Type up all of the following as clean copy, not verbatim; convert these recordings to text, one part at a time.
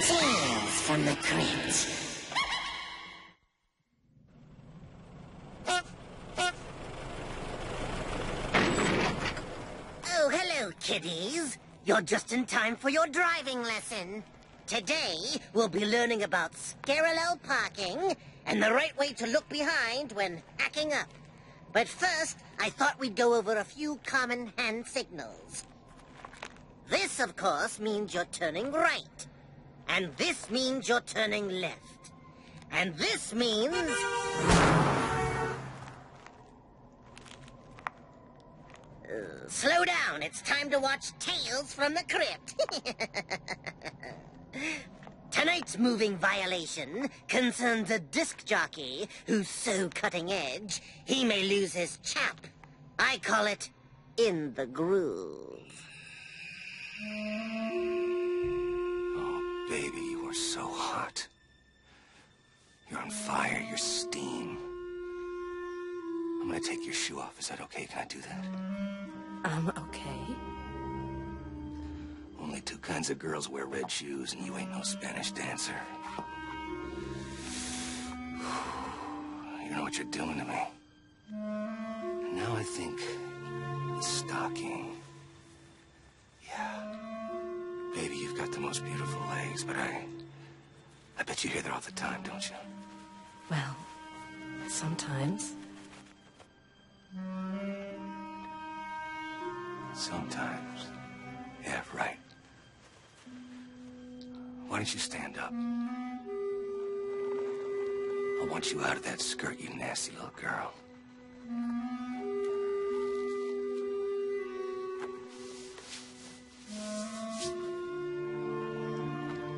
Tales from the Crypt. Oh, hello, kiddies. You're just in time for your driving lesson. Today, we'll be learning about parallel parking and the right way to look behind when hacking up. But first, I thought we'd go over a few common hand signals. This, of course, means you're turning right. And this means you're turning left. And this means... slow down. It's time to watch Tales from the Crypt. Tonight's moving violation concerns a disc jockey who's so cutting edge, he may lose his chap. I call it In the Groove. Oh, baby, you are so hot. You're on fire, you're steam. I'm gonna take your shoe off. Is that okay? Can I do that? Okay. Only two kinds of girls wear red shoes, and you ain't no Spanish dancer. You know what you're doing to me. And now I think the stocking. Yeah. Baby, you've got the most beautiful legs, but I bet you hear that all the time, don't you? Well, sometimes. Sometimes. Yeah, right. Why don't you stand up? I want you out of that skirt, you nasty little girl.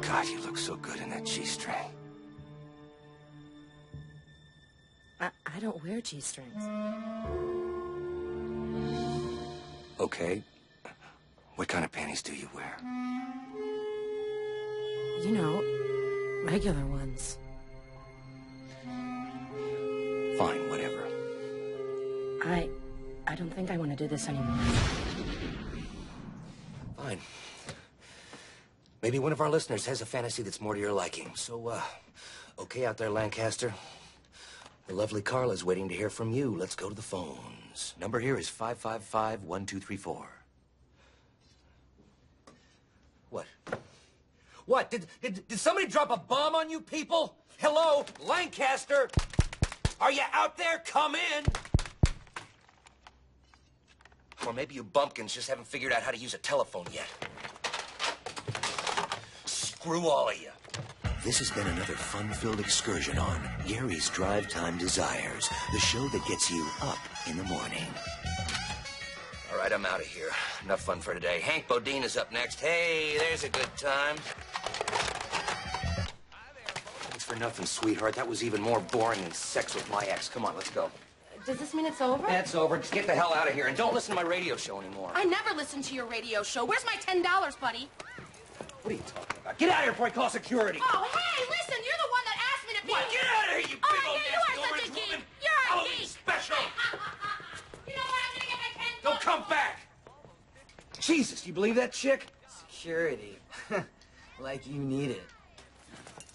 God, you look so good in that G-string. I don't wear G-strings. Okay. What kind of panties do you wear? You know, regular ones. Fine, whatever. I don't think I want to do this anymore. Fine. Maybe one of our listeners has a fantasy that's more to your liking. So, okay out there, Lancaster. The lovely Carla's waiting to hear from you. Let's go to the phones. Number here is 555-1234. What? What? Did somebody drop a bomb on you people? Hello, Lancaster? Are you out there? Come in. Or maybe you bumpkins just haven't figured out how to use a telephone yet. Screw all of you. This has been another fun-filled excursion on Gary's Drive Time Desires, the show that gets you up in the morning. All right, I'm out of here. Enough fun for today. Hank Bodine is up next. Hey, there's a good time. Thanks for nothing, sweetheart. That was even more boring than sex with my ex. Come on, let's go. Does this mean it's over? That's over. Just get the hell out of here and don't listen to my radio show anymore. I never listen to your radio show. Where's my $10, buddy? What are you talking about? Get out of here before I call security. Oh, hey, listen, you're the one that asked me to be... What? Get out of here, you big old you are nasty such a orange geek. woman. You're a Halloween geek. special. You know what? I'm gonna get my $10. Don't come back. Jesus, you believe that chick? Security. Like you need it.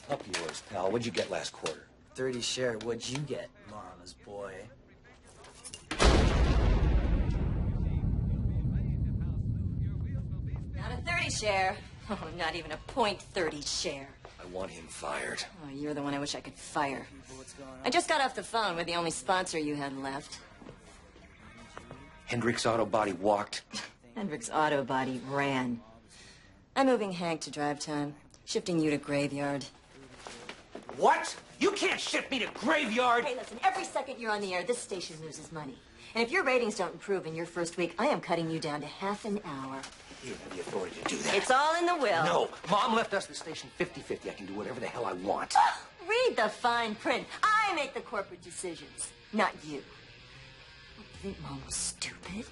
Up yours, pal. What'd you get last quarter? 30 share. What'd you get, Mama's boy? Not a 30 share. Oh, not even a .30 share. I want him fired. Oh, you're the one I wish I could fire. What's going on? I just got off the phone with the only sponsor you had left. Hendrick's Auto Body walked. Hendrick's Auto Body ran. I'm moving Hank to drive time, shifting you to graveyard. What? You can't shift me to graveyard. Hey, listen, every second you're on the air, this station loses money. And if your ratings don't improve in your first week, I am cutting you down to half an hour. You don't have the authority to do that. It's all in the will. No. Mom left us the station 50-50. I can do whatever the hell I want. Read the fine print. I make the corporate decisions, not you. You think Mom was stupid?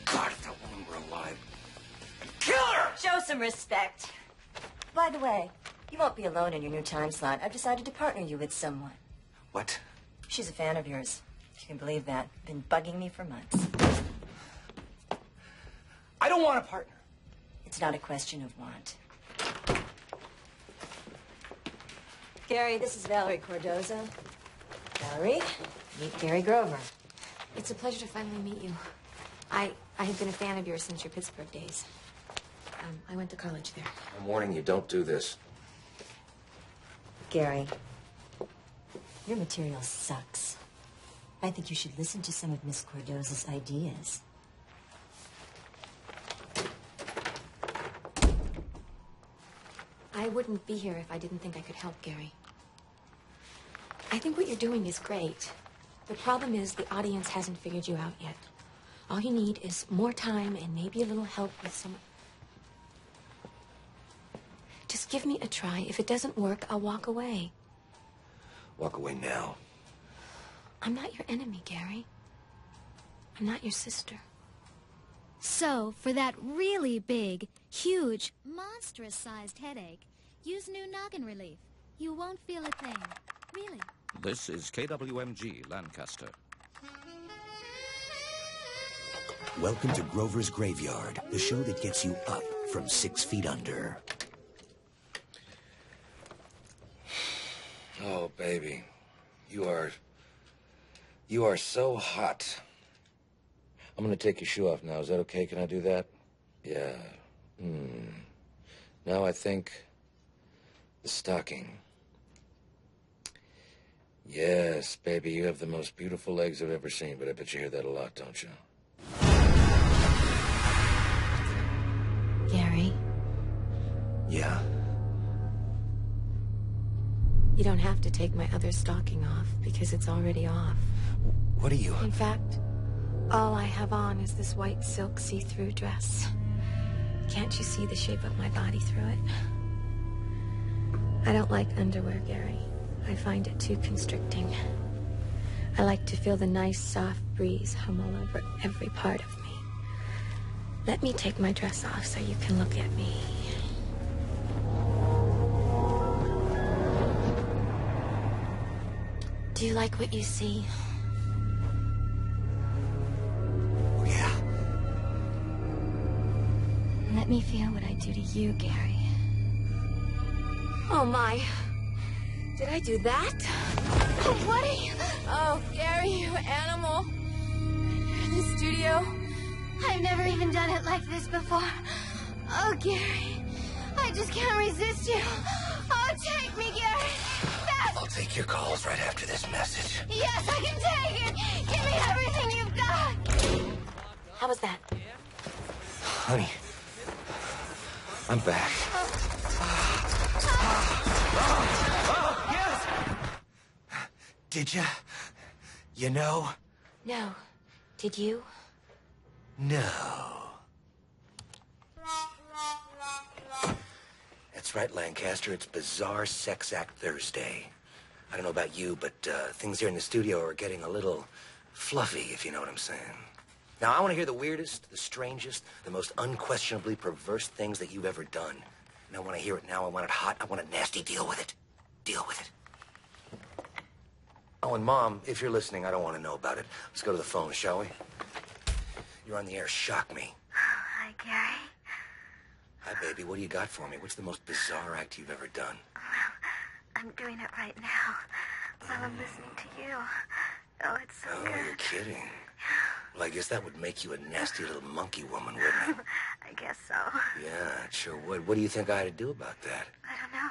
God, if that woman were alive, I'd kill her! Show some respect. By the way, you won't be alone in your new time slot. I've decided to partner you with someone. What? She's a fan of yours, if you can believe that. Been bugging me for months. don't want a partner. It's not a question of want. Gary, this is Valerie Cordoza. Valerie, meet Gary Grover. It's a pleasure to finally meet you. I have been a fan of yours since your Pittsburgh days. I went to college there. I'm warning you, don't do this. Gary, your material sucks. I think you should listen to some of Miss Cordoza's ideas. I wouldn't be here if I didn't think I could help, Gary. I think what you're doing is great. The problem is the audience hasn't figured you out yet. All you need is more time and maybe a little help with some... Just give me a try. If it doesn't work, I'll walk away. Walk away now. I'm not your enemy, Gary. I'm not your sister. So, for that really big, huge, monstrous-sized headache, use new noggin relief. You won't feel a thing. Really. This is KWMG Lancaster. Welcome to Grover's Graveyard, the show that gets you up from 6 feet under. Oh, baby. You are so hot. I'm gonna take your shoe off now. Is that okay? Can I do that? Yeah. Now I think the stocking. Yes, baby, you have the most beautiful legs I've ever seen, but I bet you hear that a lot, don't you? Gary, Yeah. you don't have to take my other stocking off because it's already off. What are you? In fact, all I have on is this white silk see-through dress. Can't you see the shape of my body through it? I don't like underwear, Gary. I find it too constricting. I like to feel the nice, soft breeze hum all over every part of me. Let me take my dress off so you can look at me. Do you like what you see? Oh, yeah. Let me feel what I do to you, Gary. Oh, my. Did I do that? Oh, what are you... Oh, Gary, you animal. You're in the studio. I've never even done it like this before. Oh, Gary, I just can't resist you. Oh, take me, Gary. Fast. I'll take your calls right after this message. Yes, I can take it. Give me everything you've got. How was that? Honey, I'm back. Yes! Did ya? You know? No. Did you? No. That's right, Lancaster. It's Bizarre Sex Act Thursday. I don't know about you, but things here in the studio are getting a little fluffy, if you know what I'm saying. Now, I want to hear the weirdest, the strangest, the most unquestionably perverse things that you've ever done. And I want to hear it now. I want it hot. I want it nasty. Deal with it. Deal with it. Oh, and Mom, if you're listening, I don't want to know about it. Let's go to the phone, shall we? You're on the air. Shock me. Hi, Gary. Hi, baby. What do you got for me? What's the most bizarre act you've ever done? I'm doing it right now while I'm listening to you. Oh, it's so Oh, good. you're kidding. Well, I guess that would make you a nasty little monkey woman, wouldn't it? I guess so. Yeah, it sure would. What do you think I ought to do about that? I don't know.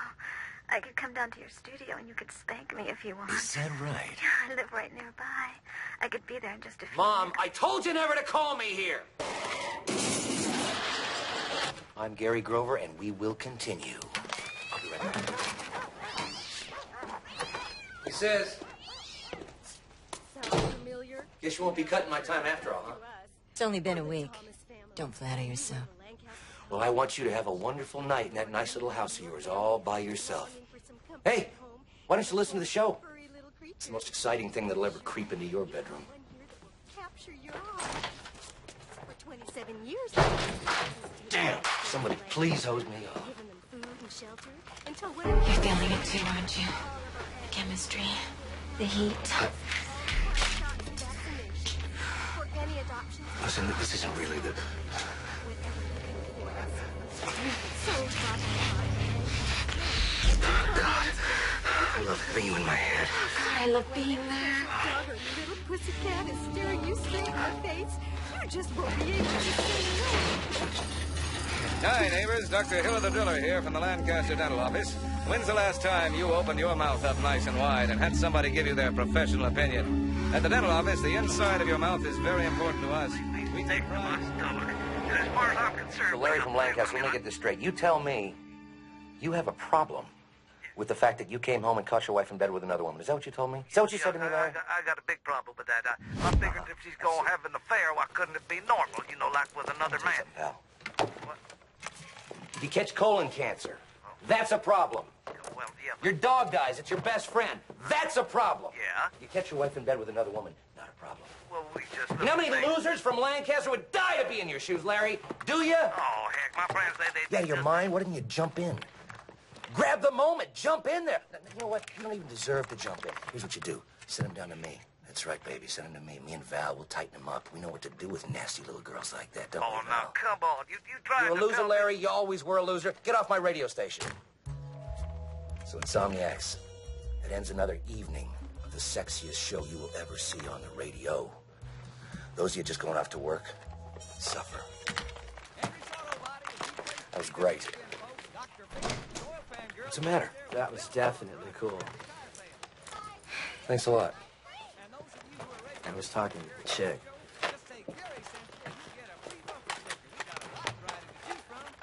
I could come down to your studio and you could spank me if you want. Is that right? Yeah, I live right nearby. I could be there in just a few Mom, minutes. I told you never to call me here! I'm Gary Grover, and we will continue. I'll be right back. He says... Sounds familiar? Guess you won't be cutting my time after all, huh? It's only been a week. Don't flatter yourself. Well, I want you to have a wonderful night in that nice little house of yours, all by yourself. Hey, why don't you listen to the show? It's the most exciting thing that'll ever creep into your bedroom. Capture your eye. For 27 years. Damn! Somebody please hose me off. Giving them food and shelter until whatever. You're feeling it too, aren't you? The chemistry, the heat. For any adoption. Listen, this isn't really the... Whatever So God, I love having you in my head. I love being there. dog or little pussycat is staring you straight in the face. You just won't be able to say no. Hi, neighbors. Dr. Hill the Driller here from the Lancaster Dental Office. When's the last time you opened your mouth up nice and wide and had somebody give you their professional opinion? At the dental office, the inside of your mouth is very important to us. We take pride. As far as I'm concerned... So Larry from Lancaster, let me get this straight. You tell me you have a problem with the fact that you came home and caught your wife in bed with another woman. Is that what you told me? Is that what you said to me, Larry? I got a big problem with that. I figured if she's going to have an affair, why couldn't it be normal, you know, like with another man? Pal. What? If you catch colon cancer, that's a problem. Well, yeah. Your dog dies, it's your best friend. That's a problem. Yeah? You catch your wife in bed with another woman, not a problem. Well, we just... You know how many losers from Lancaster would die to be in your shoes, Larry? Do you? Oh, heck, my friends, they Out of your mind? Why didn't you jump in? Grab the moment. Jump in there. You know what? You don't even deserve to jump in. Here's what you do. Send him down to me. That's right, baby. Send him to me. Me and Val will tighten him up. We know what to do with nasty little girls like that, don't we, Oh, Val? now, come on. You trying You're a to loser, tell me- Larry. You always were a loser. Get off my radio station. So, Insomniacs, it ends another evening of the sexiest show you will ever see on the radio. Those of you just going off to work, suffer. That was great. What's the matter? That was definitely cool. Thanks a lot. I was talking to the chick.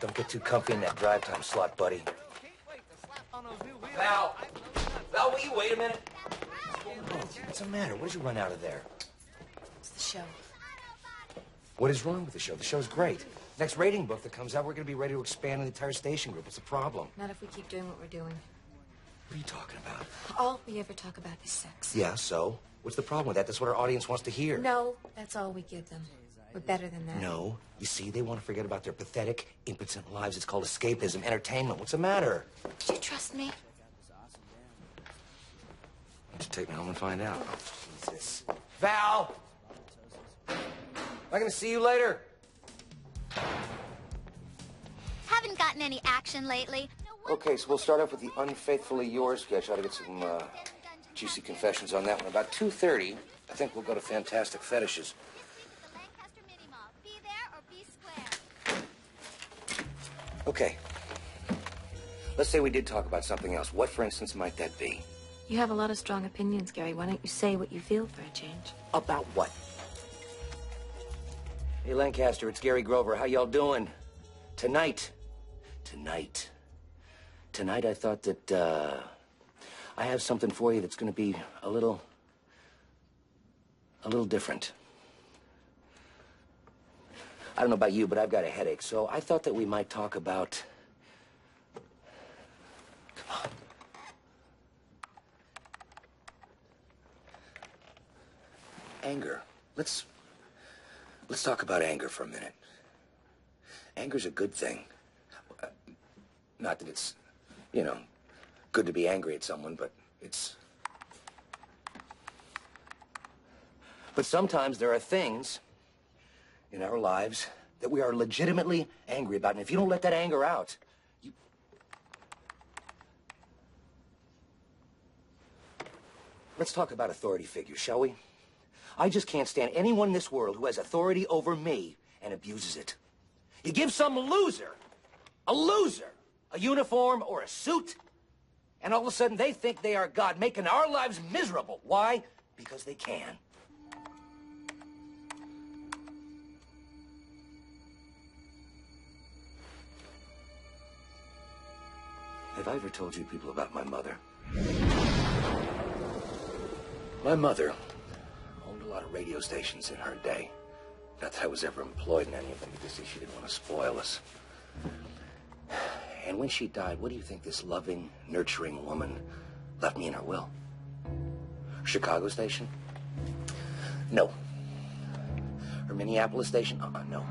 Don't get too comfy in that drive time slot, buddy. Val! Val, will you wait a minute? What's the matter? What did you run out of there? It's the show. What is wrong with the show? The show's great. Next rating book that comes out, we're going to be ready to expand the entire station group. What's the problem? Not if we keep doing what we're doing. What are you talking about? All we ever talk about is sex. Yeah, so? What's the problem with that? That's what our audience wants to hear. No, that's all we give them. We're better than that. No. You see, they want to forget about their pathetic, impotent lives. It's called escapism, entertainment. What's the matter? Do you trust me? Just take me home and find out. Jesus. Val! Am I going to see you later? Haven't gotten any action lately. Okay, so we'll start off with the Unfaithfully Yours sketch. I ought to get some juicy confessions on that one. About 2:30, I think we'll go to Fantastic Fetishes. Lancaster Mini Mall. Be there or be square. Okay. Let's say we did talk about something else. What, for instance, might that be? You have a lot of strong opinions, Gary. Why don't you say what you feel for a change? About what? Hey, Lancaster, it's Gary Grover. How y'all doing? Tonight, I thought that, I have something for you that's going to be a little different. I don't know about you, but I've got a headache, so I thought that we might talk about... Come on. Anger. Let's talk about anger for a minute. Anger's a good thing. Not that it's, you know, good to be angry at someone, but it's... But sometimes there are things in our lives that we are legitimately angry about, and if you don't let that anger out, you... Let's talk about authority figures, shall we? I just can't stand anyone in this world who has authority over me and abuses it. You give some loser, a uniform or a suit, and all of a sudden they think they are God, making our lives miserable. Why? Because they can. Have I ever told you people about my mother? My mother owned a lot of radio stations in her day. Not that I was ever employed in any of them, because she didn't want to spoil us. And when she died, what do you think this loving, nurturing woman left me in her will? Chicago station? No. Her Minneapolis station? No.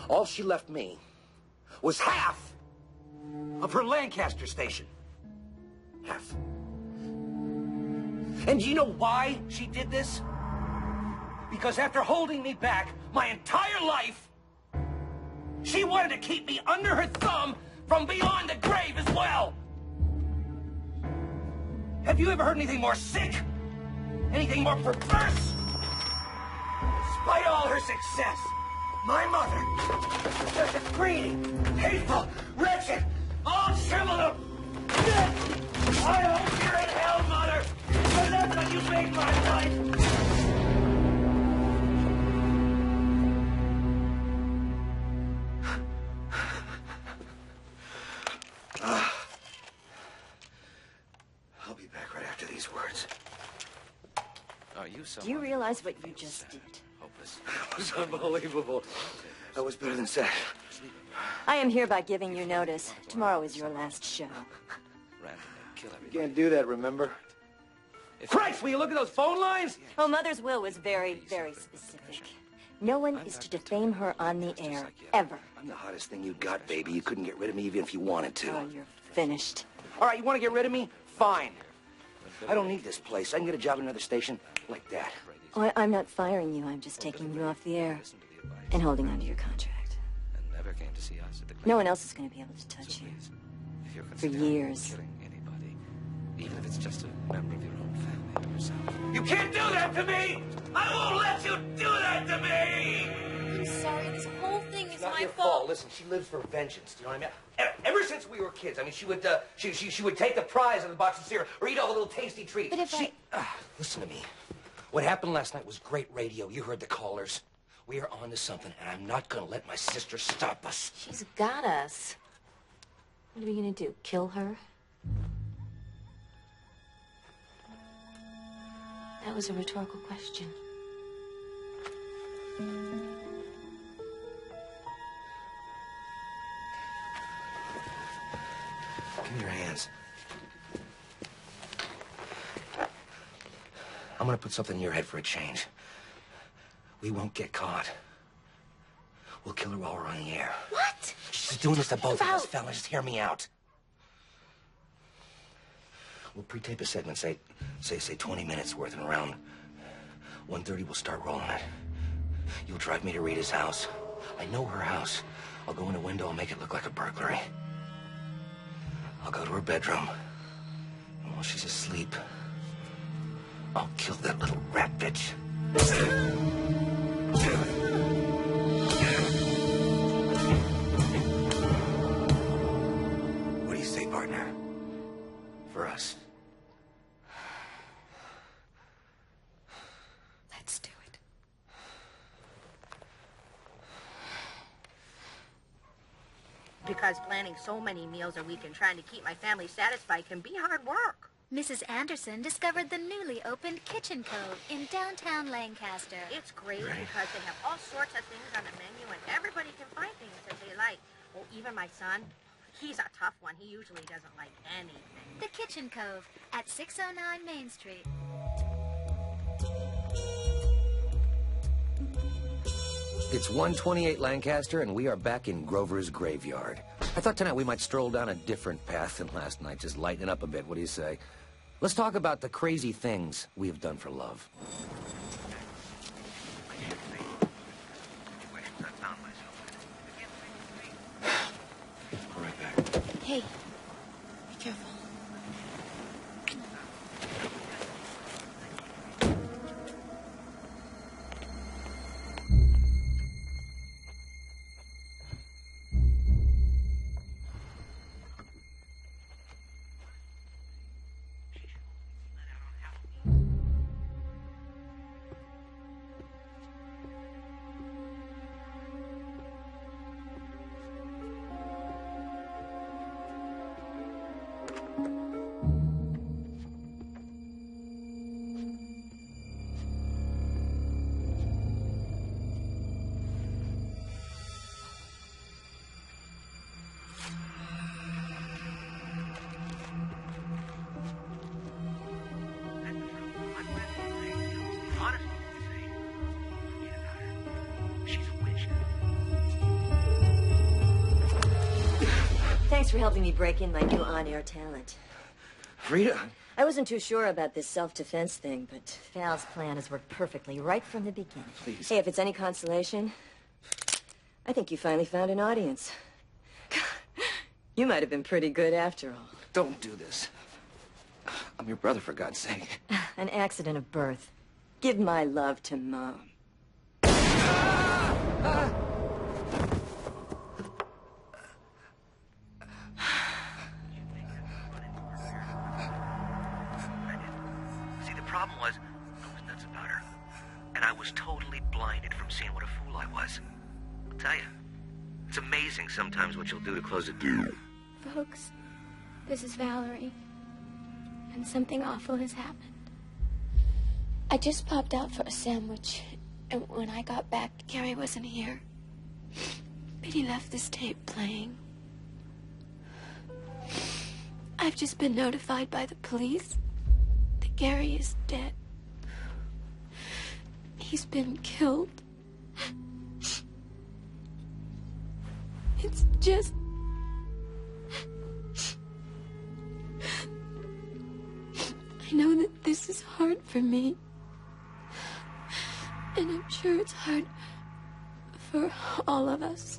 All she left me was half of her Lancaster station. Half. And do you know why she did this? Because after holding me back my entire life, She wanted to keep me under her thumb from beyond the grave as well. Have you ever heard anything more sick? Anything more perverse? Despite all her success, my mother, just a greedy, hateful, wretched, all shriveled up. I hope you're in hell, Mother, because that's how you make my life. I'll be back right after these words. Are you so? Do you realize what you just did? Hopeless. That was unbelievable. That was better than sex. I am hereby giving you notice. Tomorrow is your last show. Randomly kill You everybody. can't do that, remember? Christ, will you look at those phone lines? Oh, Mother's will was very, very specific. No one is to defame her on the air, ever. I'm the hottest thing you got, baby. You couldn't get rid of me even if you wanted to. Oh, you're finished. All right, you want to get rid of me? Fine. I don't need this place. I can get a job at another station like that. Oh, I'm not firing you. I'm just taking you off the air and holding on to your contract. And never came to see us at the No one else is going to be able to touch you. If you're For considering years. killing anybody, even if it's just a member of your own family or yourself. You can't do that to me! I won't let you do that to me! I'm sorry, this whole thing is It's not my your fault. fault. Listen, she lives for vengeance. Do you know what I mean? Ever since we were kids, I mean, she would take the prize of the box of cereal or eat all the little tasty treats. But if listen to me. What happened last night was great radio. You heard the callers. We are on to something, and I'm not going to let my sister stop us. She's got us. What are we gonna do? Kill her? That was a rhetorical question. Give me your hands. I'm going to put something in your head for a change. We won't get caught. We'll kill her while we're on the air. What? She's doing this to both of us, fellas. Just hear me out. We'll pre-tape a segment, say 20 minutes worth, and around 1:30 we'll start rolling it. You'll drive me to Rita's house. I know her house. I'll go in a window and make it look like a burglary. I'll go to her bedroom, and while she's asleep, I'll kill that little rat bitch. What do you say, partner? For us. Let's do it. Because planning so many meals a week and trying to keep my family satisfied can be hard work. Mrs. Anderson discovered the newly opened Kitchen Cove in downtown Lancaster. It's great because they have all sorts of things on the menu and everybody can find things that they like. Oh, even my son. He's a tough one. He usually doesn't like anything. The Kitchen Cove at 609 Main Street. It's 128 Lancaster, and we are back in Grover's graveyard. I thought tonight we might stroll down a different path than last night, just lighten it up a bit. What do you say? Let's talk about the crazy things we have done for love. All right, back. Hey, be careful. Thanks for helping me break in my new on-air talent. Rita? I wasn't too sure about this self-defense thing, but Val's plan has worked perfectly right from the beginning. Please. Hey, if it's any consolation, I think you finally found an audience. You might have been pretty good after all. Don't do this. I'm your brother, for God's sake. An accident of birth. Give my love to Mom. See, the problem was, I was nuts about her. And I was totally blinded from seeing what a fool I was. I'll tell you, it's amazing sometimes what you'll do to close a deal. Folks, this is Valerie. And something awful has happened. I just popped out for a sandwich, and when I got back, Gary wasn't here. But he left this tape playing. I've just been notified by the police that Gary is dead. He's been killed. It's just... I know that this is hard for me. And I'm sure it's hard for all of us.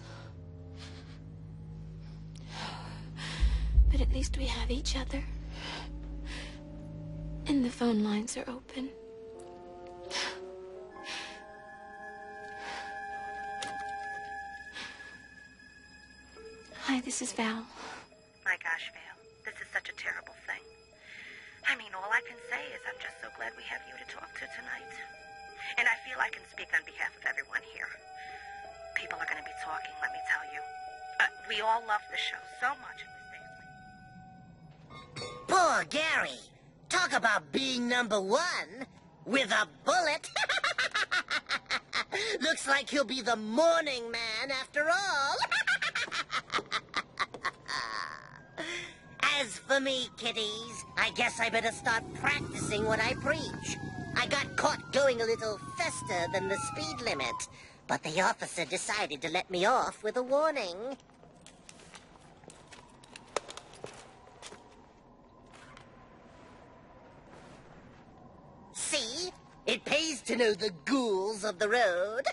But at least we have each other. And the phone lines are open. Hi, this is Val. My gosh, Val, this is such a terrible thing. I mean, all I can say is I'm just so glad we have you to talk to tonight. And I feel I can speak on behalf of everyone here. People are going to be talking, let me tell you. We all love the show so much in this day. Poor Gary. Talk about being number one with a bullet. Looks like he'll be the morning man after all. As for me, kiddies, I guess I better start practicing what I preach. I got caught going a little faster than the speed limit, but the officer decided to let me off with a warning. See? It pays to know the ghouls of the road.